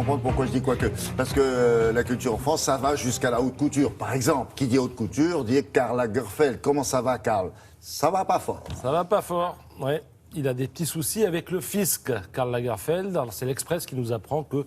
comprendre pourquoi je dis quoi que. Parce que la culture en France, ça va jusqu'à la haute couture. Par exemple, qui dit haute couture dit Karl Lagerfeld. Comment ça va, Karl? Ça va pas fort. Ça va pas fort, ouais. Il a des petits soucis avec le fisc, Karl Lagerfeld. Alors, c'est l'Express qui nous apprend que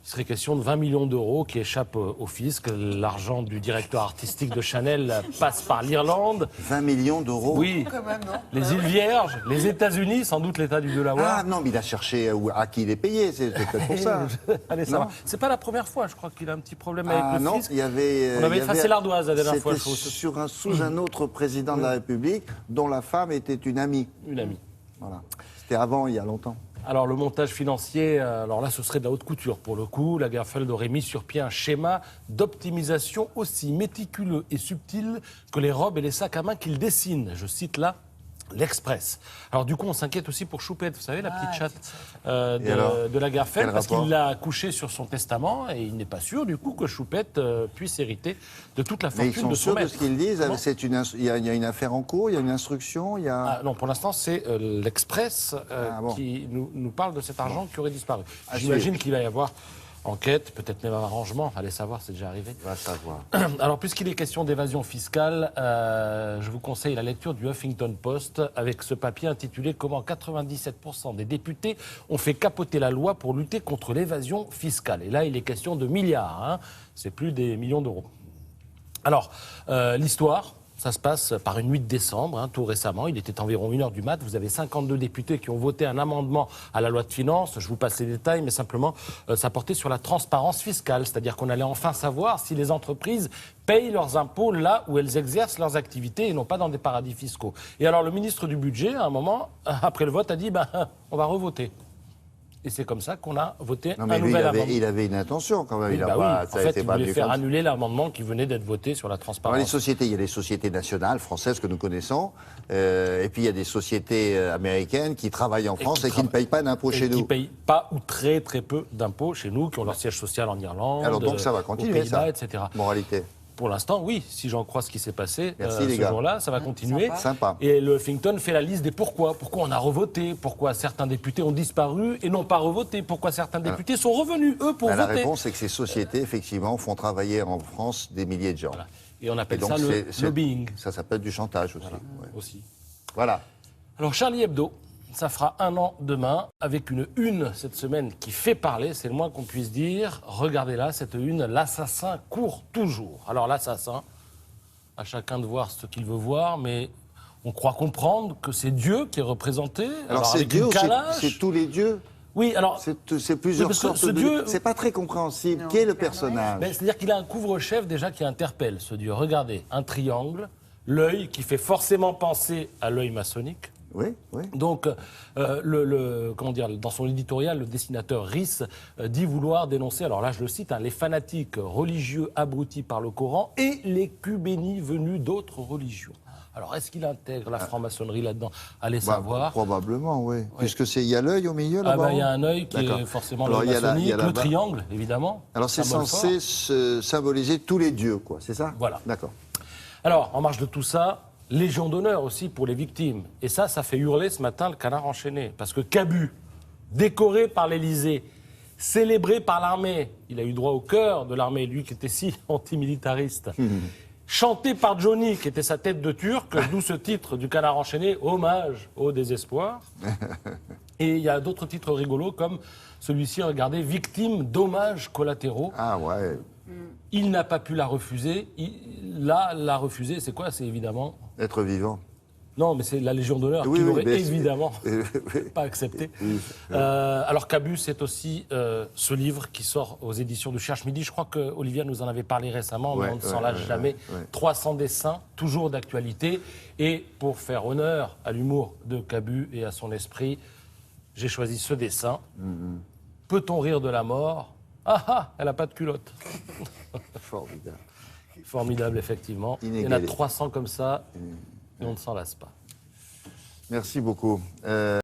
il serait question de 20 millions d'euros qui échappent au fisc. L'argent du directeur artistique de Chanel passe par l'Irlande. 20 millions d'euros? Oui, Quand même, non? les îles Vierges, les États-Unis, sans doute l'État du Delaware. Ah non, mais il a cherché à qui il est payé, c'est peut-être pour ça. Allez, ça Non. va. C'est pas la première fois, je crois qu'il a un petit problème Ah avec le non, fisc. il y avait. On avait effacé l'ardoise la dernière fois, je C'était trouve. sous un autre président de la République dont la femme était une amie. Une amie. Voilà. C'était avant, il y a longtemps. Alors, le montage financier, alors là, ce serait de la haute couture pour le coup. Lagerfeld aurait mis sur pied un schéma d'optimisation aussi méticuleux et subtil que les robes et les sacs à main qu'il dessine. Je cite là l'Express. Alors du coup, on s'inquiète aussi pour Choupette, vous savez, la petite chatte de Lagerfeld, Quel parce rapport? qu'il l'a couché sur son testament et il n'est pas sûr du coup que Choupette puisse hériter de toute la Mais ils fortune sont de son sûrs de maître. ce qu'ils disent? Comment? Il y a une affaire en cours, il y a une instruction, il y a... Ah, non, pour l'instant, c'est l'Express Ah, bon. qui nous parle de cet argent qui aurait disparu. À J'imagine qu'il va y avoir enquête, peut-être même un arrangement. Allez savoir, c'est déjà arrivé. On va savoir. Alors, puisqu'il est question d'évasion fiscale, je vous conseille la lecture du Huffington Post avec ce papier intitulé « Comment 97% des députés ont fait capoter la loi pour lutter contre l'évasion fiscale ». Et là, il est question de milliards, hein. C'est plus des millions d'euros. Alors, l'histoire, ça se passe par une nuit de décembre, hein, tout récemment. Il était environ 1h du mat'. Vous avez 52 députés qui ont voté un amendement à la loi de finances. Je vous passe les détails, mais simplement, ça portait sur la transparence fiscale. C'est-à-dire qu'on allait enfin savoir si les entreprises payent leurs impôts là où elles exercent leurs activités et non pas dans des paradis fiscaux. Et alors, le ministre du Budget, à un moment, après le vote, a dit on va revoter. Et c'est comme ça qu'on a voté Non, mais un lui, nouvel amendement. il avait une intention quand même. Oui, Il a bah pas, oui. ça En a fait, été il pas voulait tenu faire comme ça. annuler l'amendement qui venait d'être voté sur la transparence. Alors, les sociétés, il y a des sociétés nationales, françaises, que nous connaissons, et puis il y a des sociétés américaines qui travaillent en France et qui ne payent pas d'impôts Et chez qui nous. ne payent pas ou très très peu d'impôts chez nous, qui ont leur siège social en Irlande, Alors donc ça va aux continuer, Pays-Bas, ça, etc. moralité. Pour l'instant, oui, si j'en crois ce qui s'est passé Merci, les ce gars. jour-là, ça va continuer. Sympa. Et le Huffington fait la liste des pourquoi. Pourquoi on a revoté, pourquoi certains députés ont disparu et n'ont pas revoté, pourquoi certains députés sont revenus, eux, pour La voter. réponse, c'est que ces sociétés, effectivement, font travailler en France des milliers de gens. Voilà. Et on appelle Et donc, ça le lobbying. Ça s'appelle du chantage aussi. Ouais. Aussi. Voilà. Alors Charlie Hebdo, ça fera 1 an demain, avec une cette semaine qui fait parler, c'est le moins qu'on puisse dire. Regardez là, cette une, l'assassin court toujours. Alors l'assassin, à chacun de voir ce qu'il veut voir, mais on croit comprendre que c'est Dieu qui est représenté. Alors c'est avec Dieu une ou calage. c'est tous les dieux? Oui, alors... C'est plusieurs parce que sortes ce de Dieu- C'est pas très compréhensible. Qui est le personnage? Ben, c'est-à-dire qu'il a un couvre-chef déjà qui interpelle ce Dieu. Regardez, un triangle, l'œil qui fait forcément penser à l'œil maçonnique. Oui, oui. Donc, comment dire, dans son éditorial, le dessinateur Riss dit vouloir dénoncer, alors là je le cite, les fanatiques religieux abrutis par le Coran et les cubénis venus d'autres religions. Alors, est-ce qu'il intègre la franc-maçonnerie là-dedans? Allez savoir. Probablement, oui. Puisque il y a l'œil au milieu Ah là-bas. ben, il y a un œil qui D'accord. est forcément Alors, l'œil il y a maçonnique, le là-bas- triangle, évidemment. Alors c'est symbole censé fort. symboliser tous les dieux, quoi. C'est ça? Voilà. D'accord. Alors, en marge de tout ça, Légion d'honneur aussi pour les victimes. Et ça fait hurler ce matin le canard enchaîné. Parce que Cabu, décoré par l'Élysée, célébré par l'armée, il a eu droit au cœur de l'armée, lui qui était si antimilitariste, chanté par Johnny, qui était sa tête de turc, d'où ce titre du canard enchaîné, hommage au désespoir. Et il y a d'autres titres rigolos comme celui-ci, regardez, victime dommages collatéraux. Ah ouais. Il n'a pas pu la refuser. Là, la refuser, c'est quoi? C'est évidemment... Être vivant. Non, mais c'est la Légion d'honneur Oui, qui oui, n'aurait mais évidemment oui. pas accepté. Oui. Alors Cabu, c'est aussi ce livre qui sort aux éditions de Cherche Midi. Je crois que Olivia nous en avait parlé récemment, mais Ouais, on ne s'en ouais, lâche ouais, jamais. ouais. 300 dessins, toujours d'actualité. Et pour faire honneur à l'humour de Cabu et à son esprit, j'ai choisi ce dessin. Peut-on rire de la mort? Ah ah, elle n'a pas de culotte. Formidable. Formidable, effectivement. Il y en a Inégalé. 300 comme ça, et on ne s'en lasse pas. Merci beaucoup.